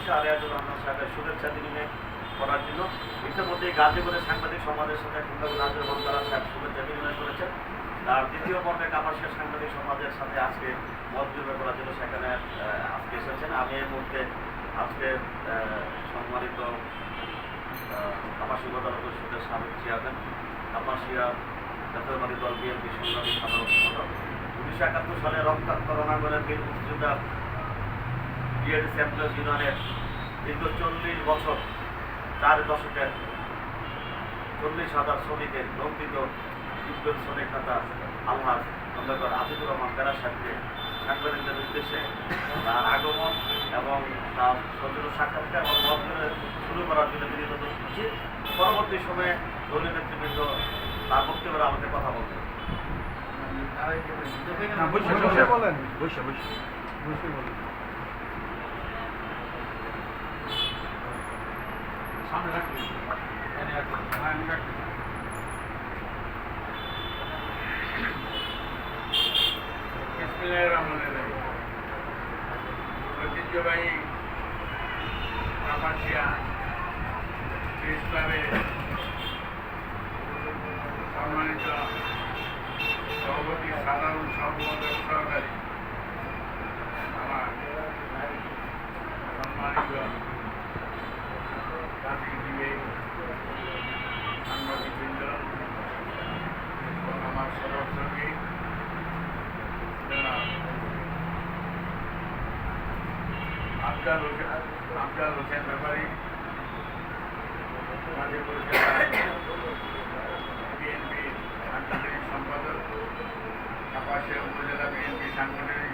হচ্ছে আলিয়াজুর রহমান সাহেবের শুভেচ্ছা বিনিময় করার জন্য। ইতিমধ্যে গাজীপুরের সাংবাদিক সমাজের সাথে নাজির বন্দারা সাহেব শুভেচ্ছা বিনিময় করেছেন। আর দ্বিতীয় পর্বে কাপাসিয়া সাংবাদিক সমাজের সাথে আজকে মত বিনিময় করার জন্য সেখানে আজকে এসেছেন। আমি এই মুহূর্তে আজকে সম্মানিত কাপাসিয়া উপজেলা পরিষদের সাবেক চেয়ারম্যান, কাপাসিয়া জাতীয়তাবাদী দল বিএনপি সংগ্রামী সাধারণ সম্পাদক, 1971 সালে রক্তাক্ত রণাঙ্গনের বীর মুক্তিযোদ্ধা বিএডি চ্যাম্পিয়ন্স ইউনিয়নের দীর্ঘ 40 বছর 4 দশকের 40,000 শ্রমিকের লঙ্ঘিত বিপ্লবী শ্রমিক নেতা আলহাজ খন্দকার আজিজুর রহমান বেরা সাহেবকে সাংবাদিকদের উদ্দেশ্যে তার আগমন এবং তার সৌজন্য সাক্ষাৎকার এবং মত শুরু করার জন্য বিনীত করছি। পরবর্তী সময়ে দলীয় নেতৃবৃন্দ তার বক্তব্যের আমাদের কথা বলবেন। ঐতিহ্যবাহী কাপাসিয়া প্রেস ক্লাবে সম্মানিত সভাপতি সাধারণ সম্পাদক সহকারী আমার সম্মানিত জাতিজীবী সাংবাদিকবৃন্দ এবং আমার সহযোগী আফজাল হোসেন ব্যাপারী, গাজীপুর জেলা বিএনপি সাংগঠনিক সম্পাদক, কাপাসিয়া উপজেলা বিএনপি সাংগঠনিক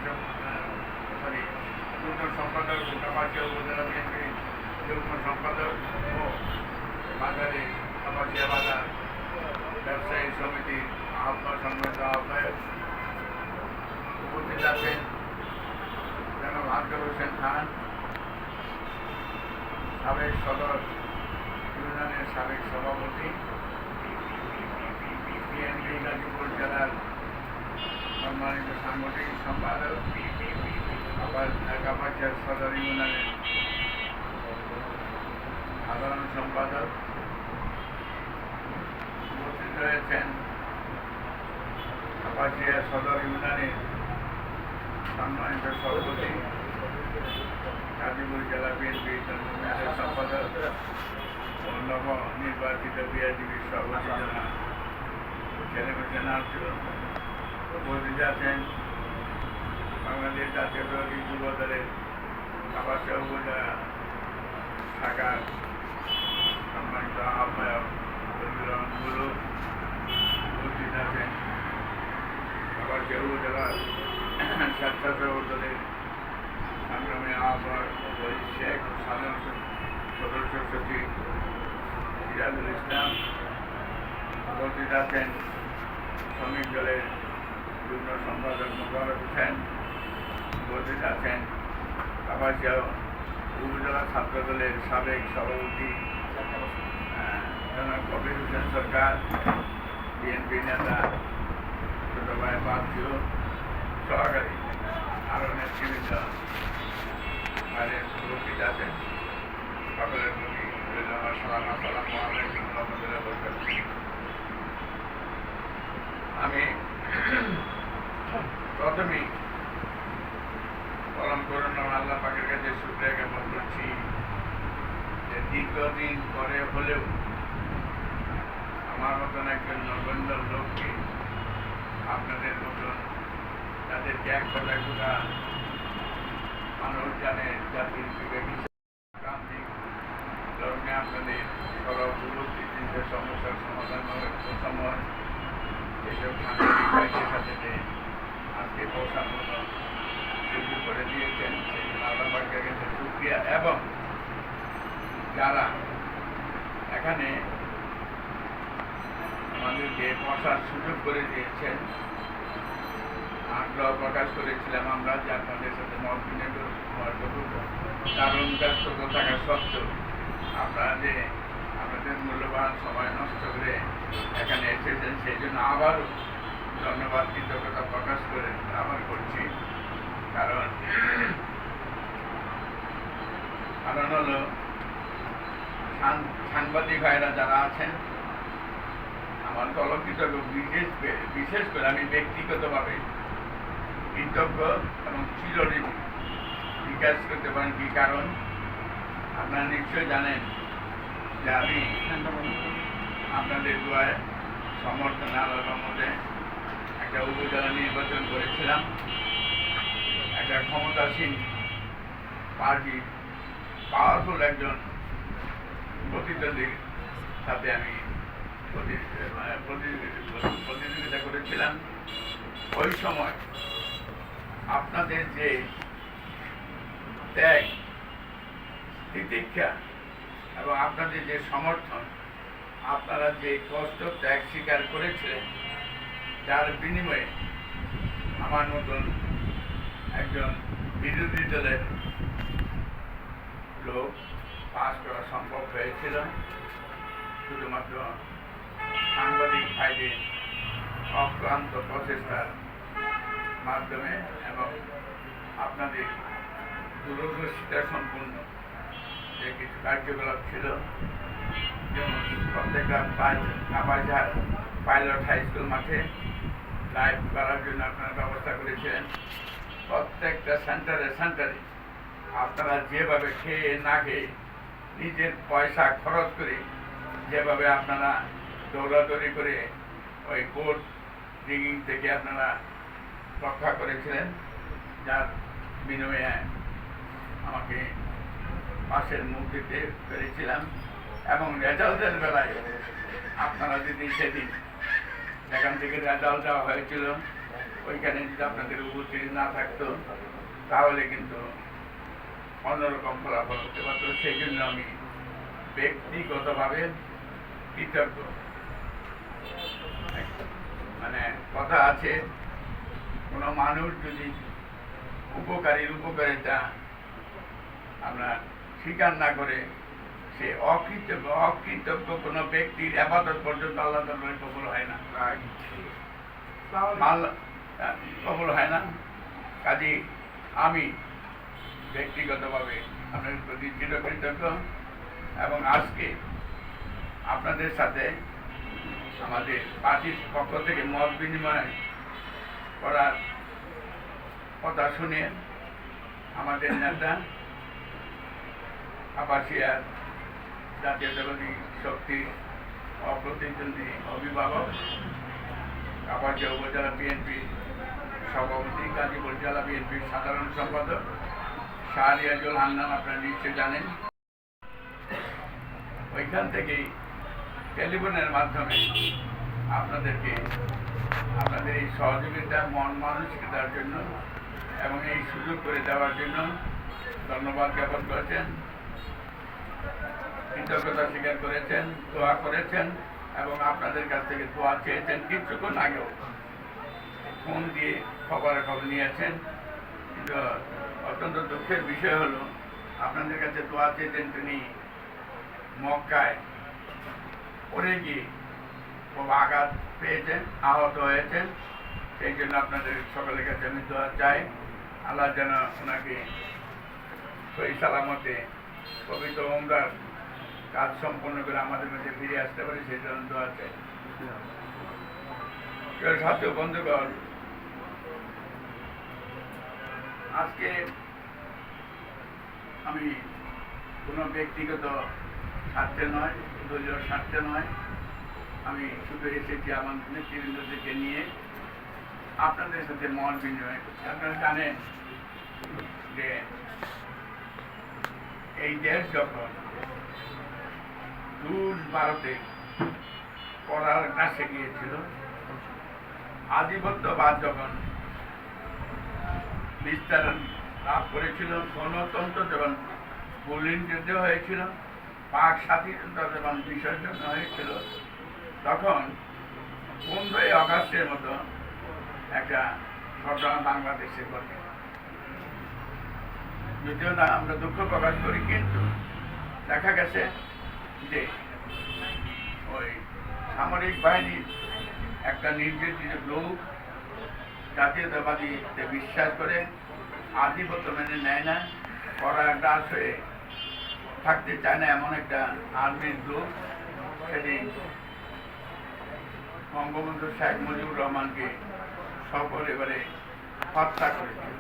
যুগ্ম সম্পাদক, কাপাসিয়া উপজেলা বিএনপি যুগ্ম সম্পাদক ও বাজারে কাপাসিয়া বাজার ব্যবসায়ী সমিতির সম্মানিত আহ্বায়ক, উপস্থিত আছেন জনাব আফজাল হোসেন খান, সাবেক সদর ইউনিয়নের সাবেক সভাপতি, বিএনপি গাজীপুর জেলার সম্মানিত সাংগঠনিক সম্পাদক, কাপাসিয়া সদর ইউনিয়নের সাধারণ সম্পাদক, উপস্থিত রয়েছেন কাপাসিয়া সদর ইউনিয়নের সম্মানিত সভাপতি, গাজীপুর জেলা বিএনপি সম্পাদক ও নবনির্বাচিত বিআরডিবি সভাপতি জনাব সেলিম হোসেন আরজু, উপস্থিত আছেন বাংলাদেশ জাতীয়তাবাদী যুব দলের কাপাসিয়া উপজেলা শাখার সম্মানিত আহ্বায়ক ফজলুর রহমান গুরু, উপস্থিত আছেন কাপাসিয়া উপজেলার স্বেচ্ছাসেবক দলের সংগ্রামী আহ্বায়ক শেখ সাধারণ সদস্য সচিব সিরাজুল ইসলাম, উপস্থিত আছেন শ্রমিক দলের যুগ্ম সম্পাদক মোবারক হোসেন, উপস্থিত আছেন কাপাসিয়া উপজেলা ছাত্র দলের সাবেক সভাপতি জনাব কবির হোসেন সরকার, বিএনপি নেতা ছোট ভাই পাঁচু সহকারী আরও নেতৃবৃন্দ বাইরে উপস্থিত আছেন। সকলের প্রতি আমি প্রথমেই পরম করুণা আল্লাহ পাকের কাছে শুকরিয়া জ্ঞাপন করছি যে দীর্ঘদিন পরে হলেও আমার মতন একজন নগণ্য লোককে আপনাদের মতন তাদেরকে এক কথায় গোটা মানুষ জানে জাতির বিবেক ক্রান্তিক ধর্মে আপনাদের সরব উপস্থিতিতে সমস্যার সমাধান সময় এইসব সাংবাদিক ভাইদের সাথে আজকে পৌঁছানোর সুযোগ করে দিয়েছেন, সেই জন্য আল্লাহ পাকের কাছে শুকরিয়া। এবং যারা এখানে আমাদেরকে বসার সুযোগ করে দিয়েছেন, আগ্রহ প্রকাশ করেছিলাম আমরা যে আপনাদের সাথে মত বিনিময় করব, কারণ ব্যস্ততা থাকা সত্ত্বেও আপনারা যে আপনাদের মূল্যবান সময় নষ্ট করে এখানে এসেছেন সেই জন্য আবারও ধন্যবাদ কৃতজ্ঞতা প্রকাশ করে আবার করছি। কারণ কারণ হলো সাংবাদিক ভাইরা যারা আছেন আমার কলঙ্কিতজ্ঞ, বিশেষ করে আমি ব্যক্তিগতভাবে কৃতজ্ঞ এবং চিরঋণী। জিজ্ঞাস করতে পারেন কি কারণ? আপনারা নিশ্চয় জানেন যে আমি আপনাদের দোয়ায় সমর্থনে আলোর মধ্যে একটা উপজেলা নির্বাচন করেছিলাম। একটা ক্ষমতাসীন পার্টি, পাওয়ারফুল একজন প্রতিদ্বন্দ্বীর সাথে আমি প্রতিযোগিতা করেছিলাম। ওই সময় আপনাদের যে ত্যাগ, তিতিক্ষা এবং আপনাদের যে সমর্থন, আপনারা যে কষ্ট ত্যাগ স্বীকার করেছিলেন, যার বিনিময়ে আমার মতন একজন বিরোধী দলের লোক পাস করা সম্ভব হয়েছিল শুধুমাত্র সাংবাদিক ভাইদের অক্লান্ত প্রচেষ্টার মাধ্যমে এবং আপনাদের দূরদর্শিতা সম্পূর্ণ যে কিছু কার্যকলাপ ছিল, যেমন প্রত্যেকটা পাইলট হাই স্কুল মাঠে লাইভ করার জন্য আপনারা ব্যবস্থা করেছিলেন। প্রত্যেকটা সেন্টারে আপনারা যেভাবে খেয়ে না খেয়ে নিজের পয়সা খরচ করে যেভাবে আপনারা দৌড়াদৌড়ি করে ওই ভোট রিগিং থেকে আপনারা রক্ষা করেছিলেন, যার বিনিময়ে আমাকে পাশের মুখ দিতে পেরেছিলাম। এবং রেজাল্টের বেলায় আপনারা যদি সেদিন যেখান থেকে রেজাল্ট দেওয়া হয়েছিল ওইখানে যদি আপনাদের উপস্থিত না থাকতো তাহলে কিন্তু অন্যরকম ফলাফল হতে পারত। সেই জন্য আমি ব্যক্তিগতভাবে কৃতজ্ঞ। মানে কথা আছে, কোনো মানুষ যদি উপকারিতা আমরা স্বীকার না করে, সে অকৃতজ্ঞ কোনো ব্যক্তির আবাদত পর্যন্ত আল্লাহ দরবারে কবুল হয় না, কবুল হয় না। কাজে আমি ব্যক্তিগতভাবে আপনাদের প্রতি চিরকৃতজ্ঞ এবং আজকে আপনাদের সাথে আমাদের পার্টির পক্ষ থেকে মত বিনিময় করার কথা শুনে আমাদের নেতা আবাসিয়ার জাতীয়তাবাদী শক্তির অপ্রতিদ্বন্দ্বী অভিভাবক, কাপাসিয়া উপজেলা বিএনপির সভাপতি, গাজীপুর জেলা বিএনপির সাধারণ সম্পাদক শাহরিয়াজুল হান্নান, আপনারা নিশ্চয় জানেন। ওইখান থেকেই টেলিফোনের মাধ্যমে আপনাদেরকে আপনাদের এই সহযোগিতা, মন মানসিকতার জন্য এবং এই সুযোগ করে দেওয়ার জন্য ধন্যবাদ জ্ঞাপন করেছেন, কৃতজ্ঞতা স্বীকার করেছেন, দোয়া করেছেন এবং আপনাদের কাছ থেকে দোয়া চেয়েছেন। কিছুক্ষণ আগেও ফোন দিয়ে খবর নিয়েছেন। কিন্তু অত্যন্ত দুঃখের বিষয় হলো আপনাদের কাছে দোয়া চেয়েছেন, তিনি মক্কায় পড়ে গিয়ে খুব আঘাত পেয়েছেন, আহত হয়েছেন। সেই জন্য আপনাদের সকলের কাছে আমি দোয়া চাই, আল্লাহ যেন ওনাকে সহি সালামতে পবিত্র উমরার কাজ সম্পন্ন করে আমাদের মধ্যে ফিরে আসতে পারে, সেই জন্য দোয়া চাই। ছাত্র বন্ধুগণ, আজকে আমি কোনো ব্যক্তিগত স্বার্থে নয়, দলীয় স্বার্থে নয়, আমি শুধু এসেছি আমার নেতৃবৃন্দদেরকে নিয়ে আপনাদের সাথে মত বিনিময় করছি। আপনারা জানেন যে এই দেশ যখন দূর ভারতে পড়ার কাছে গিয়েছিল, আধিপত্যবাদ যখন বিস্তার লাভ করেছিল, গণতন্ত্র যখন বুলিন্দিত হয়েছিল, পাক স্বাধীনতা যখন বিসর্জন হয়েছিল, তখন 15ই আগস্টের মতো একটা ঘটনা বাংলাদেশে ঘটে। যদিও না আমরা দুঃখ প্রকাশ করি, কিন্তু দেখা গেছে যে ওই সামরিক বাহিনীর একটা নির্যাতিত লোক জাতীয়তাবাদীতে বিশ্বাস করে, আধিপত্য মেনে নেয় না, পরাগ্রাস হয়ে থাকতে চায় না এমন একটা আর্মির গ্রুপ সেদিন বঙ্গবন্ধু শেখ মুজিবুর রহমানকে সপরিবারে হত্যা করেছিল,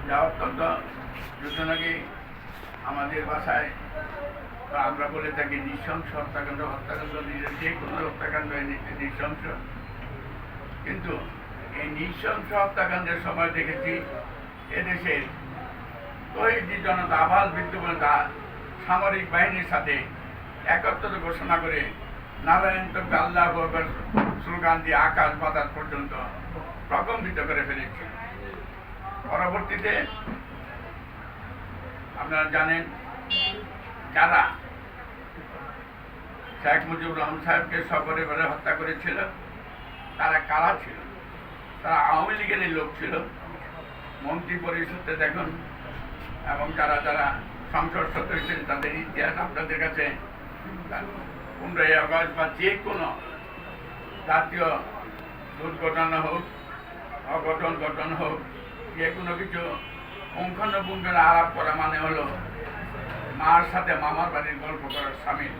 যা অত্যন্ত যুদ্ধনাকি আমাদের ভাষায় আমরা বলে থাকি নৃশংস হত্যাকাণ্ড। হত্যাকাণ্ড যে কোনো হত্যাকাণ্ড নৃশংস, কিন্তু এই নৃশংস হত্যাকাণ্ডের সময় দেখেছি এদেশের তৈরি জনতা আবাল বৃদ্ধ সামরিক বাহিনীর সাথে একত্র ঘোষণা করে নারায়ণ তবে আল্লাহ আকবার স্লোগান দিয়ে আকাশ বাতাস পর্যন্ত প্রকম্পিত করে ফেলেছিল। পরবর্তীতে আপনারা জানেন যারা শেখ মুজিবুর রহমান সাহেবকে সপরিবারে হত্যা করেছিল তারা কারা ছিল? তারা আওয়ামী লীগেরই লোক ছিল। মন্ত্রী পরিষদে দেখুন এবং যারা যারা সংসদ সদস্য হয়েছেন তাদের ইতিহাস আপনাদের কাছে 15ই আগস্ট বা যে কোনো জাতীয় দুর্ঘটনা হোক, অঘটন ঘটন হোক, যে কোনো কিছু পুঙ্খানুপুঙ্খের আলাপ করা মানে হলো মার সাথে মামার বাড়ির গল্প করার সামিল।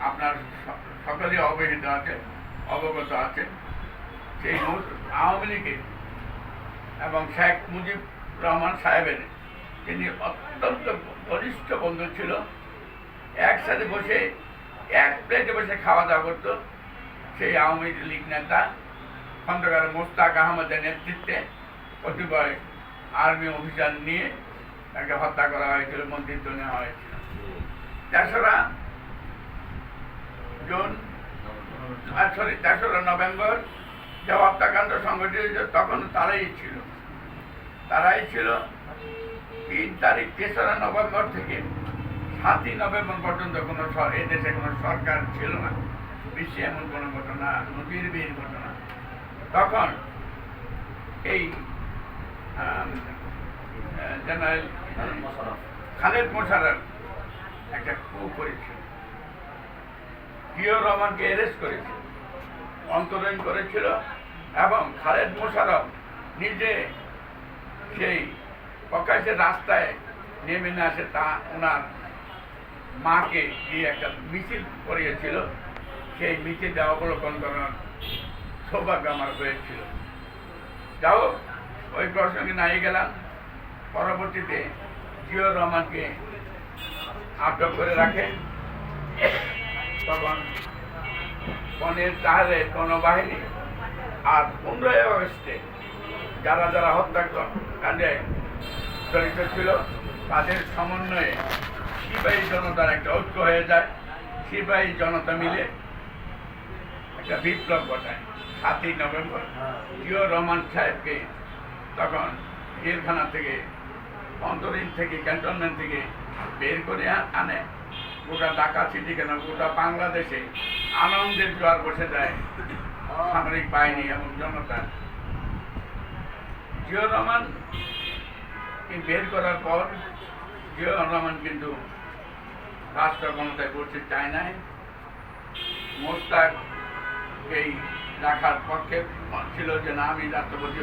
আপনার সকলেই অবহিত আছে, অবগত আছে। সেই আওয়ামী লীগের এবং শেখ মুজিব রহমান সাহেবের তিনি অত্যন্ত ঘনিষ্ঠ বন্ধু ছিল। একসাথে বসে এক প্লেটে বসে খাওয়া দাওয়া করতো। সেই আওয়ামী লীগ নেতা খন্দকার মোস্তাক আহমদের নেতৃত্বে কতিপয় আর্মি অভিযান নিয়ে তাকে হত্যা করা হয়েছিল, মন্ত্রিত্ব নেওয়া হয়েছিল। 3রা নভেম্বর যে হত্যাকাণ্ড সংঘটিত হয়েছে তখন তারাই ছিল 3 তারিখ 3রা নভেম্বর থেকে 7ই নভেম্বর পর্যন্ত কোনো এদেশে কোনো সরকার ছিল না। বিশ্বে এমন কোনো ঘটনা, নজিরবিহীন ঘটনা। তখন এই জেনারেল খালেদ মোশাররফ একটা কু করেছিল, জিয়াউর রহমানকে অ্যারেস্ট করেছিল, অন্তরীণ করেছিল এবং খালেদ মোশাররফ নিজে সেই প্রকাশ্যে রাস্তায় নেমে না আসে তা ওনার মাকে দিয়ে একটা মিছিল করিয়েছিল। সেই মিছিলে অবলোকন করার সৌভাগ্য আমার হয়েছিল। যাও ওই প্রসঙ্গে নাই গেলাম। পরবর্তীতে জিয়াউর রহমানকে আটক করে রাখে। তখন পনের তাহলে কোনো বাহিনী আর 15ই আগস্টে যারা যারা হত্যাকাণ্ডে জড়িত ছিল তাদের সমন্বয়ে সিপাহী জনতার একটা ঐক্য হয়ে যায়। সিপাহী জনতা মিলে একটা বিপ্লব ঘটায়। 7ই নভেম্বর জিয়াউর রহমান সাহেবকে তখন জেলখানা থেকে, অন্তরীণ থেকে, ক্যান্টনমেন্ট থেকে বের করে আনে। গোটা ঢাকা সিটি কেন গোটা বাংলাদেশে আনন্দের জোয়ার বসে যায় সামরিক বাহিনী এবং জনতা। জিয়াউর রহমান বের করার পর জিয়াউর রহমান কিন্তু রাষ্ট্র ক্ষমতায় বসতে চায় নাই। মোস্তাক এই রাখার পক্ষে ছিল যে না, আমি রাষ্ট্রপতি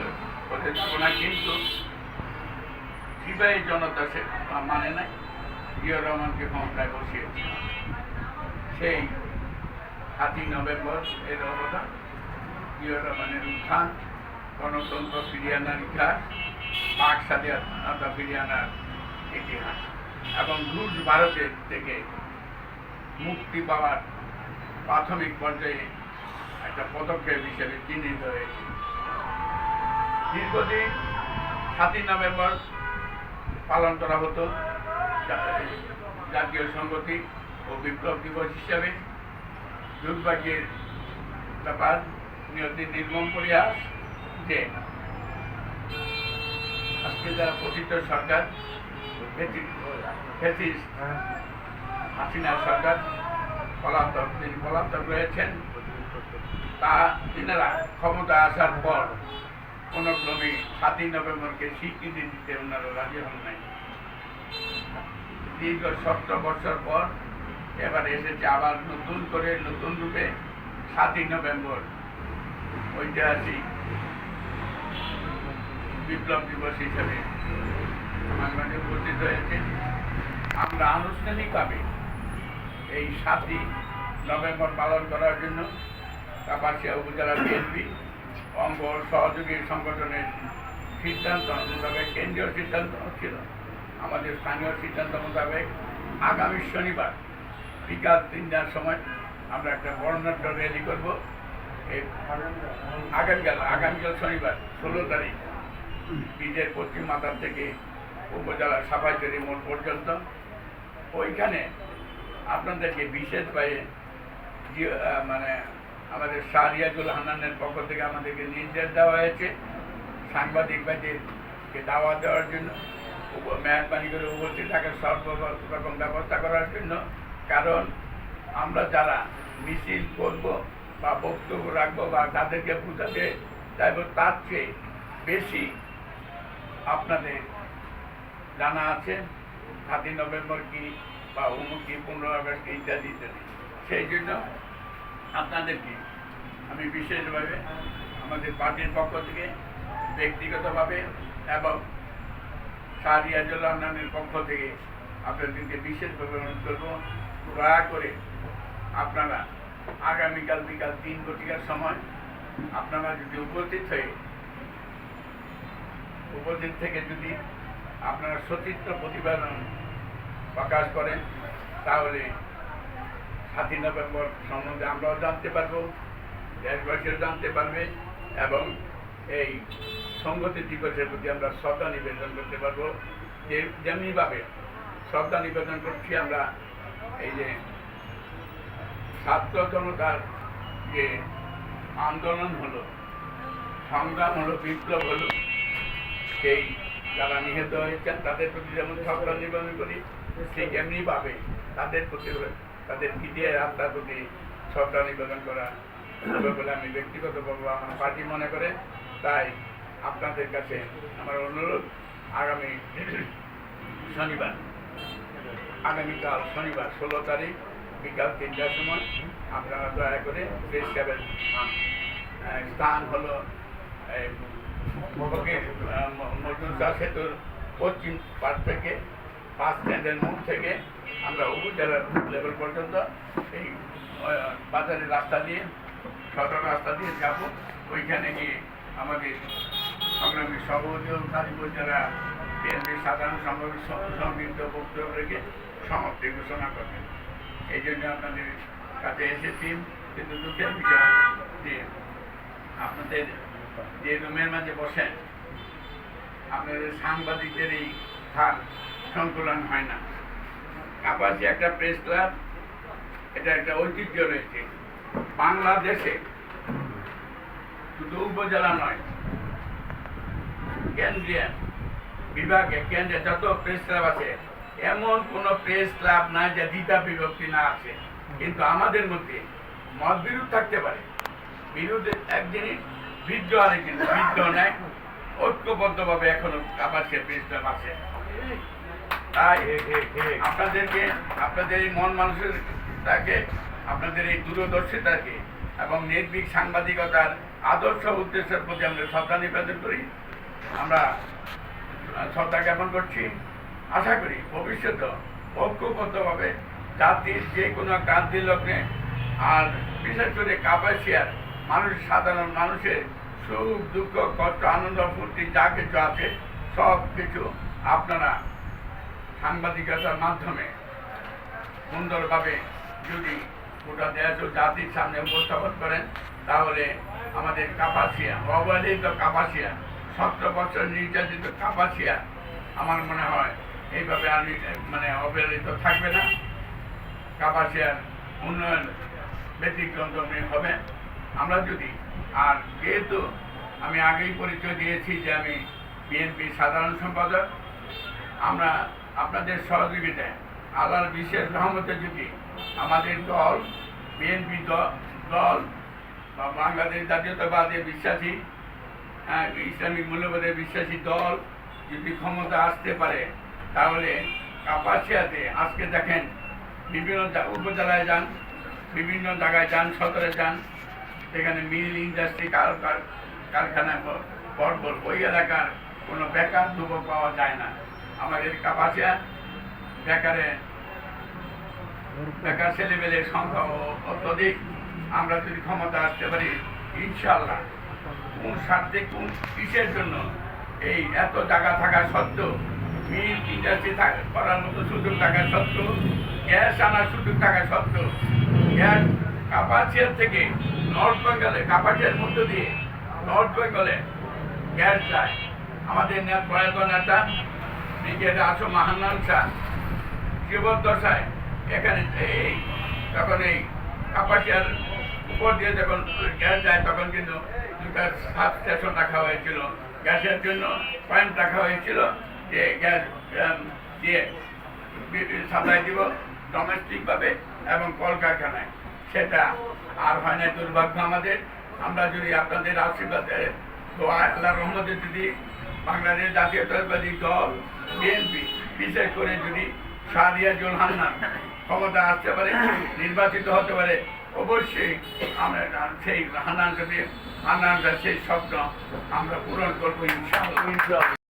হতে দেবো না, কিন্তু সিপাহী জনতা সে মানে নাই, জিয়াউর রহমানকে ক্ষমতায় বসিয়েছে। সেই 7ই নভেম্বর এর অবদান, জিয়াউর রহমানের উত্থান, গণতন্ত্র ফিরিয়ে আনার ইতিহাস, পাক স্বাধীনতা ফিরিয়ে আনার ইতিহাস এবং রুশ ভারতের থেকে মুক্তি পাওয়ার প্রাথমিক পর্যায়ে একটা পদক্ষেপ হিসেবে চিহ্নিত হয়েছে। দীর্ঘদিন 7ই নভেম্বর পালন করা হতো জাতীয় সংহতি ও বিপ্লব দিবস হিসাবে। দুর্ভাগ্যের ব্যাপার, নিয়তি নির্মম পরিহাস যে আজকে যারা পতিত সরকার, হাসিনার সরকার তিনি পলাতক রয়েছেন, তা তিনারা ক্ষমতা আসার পর কোনো ক্রমে 7ই নভেম্বরকে স্বীকৃতি দিতে ওনারা রাজি হন নাই। দীর্ঘ 17 বছর পর এবার এসেছে আবার নতুন করে, নতুন রূপে 7ই নভেম্বর ঐতিহাসিক বিপ্লব দিবস হিসেবে বাংলাদেশে উপস্থিত হয়েছে। আমরা আনুষ্ঠানিকভাবে এই 7ই নভেম্বর পালন করার জন্য কাপাসিয়া উপজেলা বিএনপি অঙ্গ সহযোগী সংগঠনের সিদ্ধান্ত মোতাবেক, কেন্দ্রীয় সিদ্ধান্ত ছিল, আমাদের স্থানীয় সিদ্ধান্ত মোতাবেক আগামী শনিবার বিকাল 3টার সময় আমরা একটা বর্ণাঢ্য র্যালি করব। এই আগামীকাল শনিবার 16 তারিখ বীজের পশ্চিম মাথার থেকে উপজেলা সাফাইতলি মোড় পর্যন্ত। ওইখানে আপনাদেরকে বিশেষভাবে মানে আমাদের শাহরিয়াজুল হান্নানের পক্ষ থেকে আমাদেরকে নির্দেশ দেওয়া হয়েছে সাংবাদিক ভাইদেরকে দাওয়াত দেওয়ার জন্য, মেহরবানি করে উপস্থিত থাকার সর্বরকম ব্যবস্থা করার জন্য। কারণ আমরা যারা মিছিল করব বা বক্তব্য রাখবো বা তাদেরকে বোঝাতে চাইব, তার চেয়ে বেশি আপনাদের জানা আছে 7ই নভেম্বর কি বা অমুক কি, 15 আগস্ট ইত্যাদি ইত্যাদি। সেই জন্য আপনাদেরকে আমি বিশেষভাবে আমাদের পার্টির পক্ষ থেকে ব্যক্তিগতভাবে এবং শাহরিয়াজুল হান্নানের পক্ষ থেকে আপনাদেরকে বিশেষভাবে অনুরোধ করব, দয়া করে আপনারা আগামীকাল বিকাল 3 ঘটিকার সময় আপনারা যদি উপস্থিত থেকে যদি আপনারা সচিত্র প্রতিবেদন প্রকাশ করেন, তাহলে 7ই নভেম্বর সম্বন্ধে আমরাও জানতে পারবো, দেশবাসীও জানতে পারবে এবং এই সংহতি দিবসের প্রতি আমরা শ্রদ্ধা নিবেদন করতে পারবো। যেমনিভাবে শ্রদ্ধা নিবেদন করছি আমরা এই যে ছাত্র জনতার যে আন্দোলন হলো, সংগ্রাম হলো, বিপ্লব হলো, সেই যারা নিহত হয়েছেন তাদের প্রতি যেমন শ্রদ্ধা নিবেদন করি, ঠিক এমনিভাবে তাদের প্রতি, তাদের বিজয়ের আত্মার প্রতি শ্রদ্ধা নিবেদন করা বলে আমি ব্যক্তিগতভাবে আমার পার্টি মনে করে। তাই আপনাদের কাছে আমার অনুরোধ, আগামীকাল শনিবার 16 তারিখ বিকাল 3টার সময় আপনারা দয়া করে প্রেস ক্লাবের স্থান হলো মজুমদার সেতুর পশ্চিম পাশ থেকে বাস স্ট্যান্ডের মুখ থেকে আমরা উপজেলার লেভেল পর্যন্ত এই বাজারের রাস্তা দিয়ে, সদর রাস্তা দিয়ে যাব। ওইখানে গিয়ে আমাদের সংগ্রামী সভাপতি গাজীপুর জেলা বিএনপির সাধারণ সংক্ষিপ্ত বক্তব্য রেখে সমাপ্তি ঘোষণা করবেন। এই জন্য আপনাদের কাছে এসেছি। কিন্তু দুঃখের বিষয় যে আপনাদের যে রুমের মাঝে বসেন, আপনাদের সাংবাদিকদের এই স্থান সংকুলন হয় না। কাপাসিয়া একটা প্রেস ক্লাব, এটা একটা ঐতিহ্য রয়েছে বাংলাদেশে, শুধু উপজেলা নয়, কেন্দ্রীয় বিভাগে কেন্দ্রে যত প্রেস ক্লাব আছে, এমন কোনো প্রেস ক্লাব নাই যে দ্বিধা বিভক্তি না আছে। কিন্তু আমাদের মধ্যে মত বিরোধ থাকতে পারে, বিরোধ এক জিনিস, বিদ্রোহ আরেক জিনিস, বিদ্রোহ নেয়, ঐক্যবদ্ধভাবে এখনো কাপাসিয়া প্রেস ক্লাব আছে। তাই আপনাদেরকে, আপনাদের এই মন মানুষটাকে, আপনাদের এই দূরদর্শিতাকে এবং নির্ভীক সাংবাদিকতার আদর্শ উদ্দেশ্যের প্রতি আমরা শ্রদ্ধা নিবেদন করি, আমরা শ্রদ্ধা জ্ঞাপন করছি। আশা করি ভবিষ্যতে ঐক্যবদ্ধভাবে জাতির যে কোনো ক্রান্তি লগ্নে, আর বিশেষ করে কাপাসিয়ার মানুষ, সাধারণ মানুষের সুখ দুঃখ কষ্ট আনন্দ ফুর্তি যা কিছু আছে সব কিছু আপনারা সাংবাদিকতার মাধ্যমে সুন্দরভাবে যদি গোটা দেশ ও জাতির সামনে উপস্থাপন করেন, তাহলে আমাদের কাপাসিয়া, অবহেলিত কাপাসিয়া, 17 বছর নির্যাতিত কাপাসিয়া আমার মনে হয় এইভাবে মানে অবহেলিত থাকবে না। কাপাসিয়ার উন্নয়ন ব্যতিক্রমী হবে আমরা যদি, আর যেহেতু আমি আগেই পরিচয় দিয়েছি যে আমি বিএনপির সাধারণ সম্পাদক, আমরা আপনাদের সহযোগিতায় আল্লাহর বিশেষ রহমতে যদি আমাদের দল, বিএনপি দল বা বাংলাদেশ জাতীয়তাবাদে বিশ্বাসী, ইসলামিক মূল্যবোধে বিশ্বাসী দল যদি ক্ষমতা আসতে পারে, তাহলে কাপাসিয়াতে আজকে দেখেন বিভিন্ন উপজেলায় যান, বিভিন্ন জায়গায় যান, সদরে যান, সেখানে মিল, ইন্ডাস্ট্রি, কারখানা বর্বর, ওই এলাকার কোনো বেকার যুবক পাওয়া যায় না। আমাদের কাপাসিয়া বেকার ছেলেমেয়েদের সংখ্যা অত্যধিক। আমরা যদি ক্ষমতা আসতে পারি ইনশাআল্লাহ, কোন স্বার্থে কোন কিসের জন্য এই এত জায়গা থাকা সত্ত্বেও, মিল ইন্ডাস্ট্রি করার মতো সুযোগ থাকা সত্ত্বেও, গ্যাস আনার সুযোগ থাকা সত্ত্বেও, গ্যাস কাপাসিয়া থেকে নর্থ বেঙ্গলে, কাপাসিয়ার মধ্য দিয়ে নর্থ বেঙ্গলে গ্যাস যায়। আমাদের প্রয়াত নেতা ব্রিগেডিয়ার আসম হান্নান শাহ জীবদ্দশায় এখানে যখন এই কাপাসিয়ার উপর দিয়ে যখন গ্যাস যায়, তখন কিন্তু দুটা সাব স্টেশন রাখা হয়েছিল, গ্যাসের জন্য পয়েন্ট রাখা হয়েছিল, যে গ্যাস দিয়ে সাপ্লাই দিব ডোমেস্টিকভাবে এবং কলকারখানায়। সেটা আর হয় না, দুর্ভাগ্য আমাদের। আমরা যদি আপনাদের আশীর্বাদে, দোয়া, আল্লাহর রহমতে যদি বাংলাদেশ জাতীয়তাবাদী দল বিএনপি বিশেষ করে যদি শাহরিয়াজুল হান্নান ক্ষমতা আসতে পারে, নির্বাচিত হতে পারে, অবশ্যই আমরা সেই হান্নানকে সেই স্বপ্ন আমরা পূরণ করবো ইনশাআল্লাহ।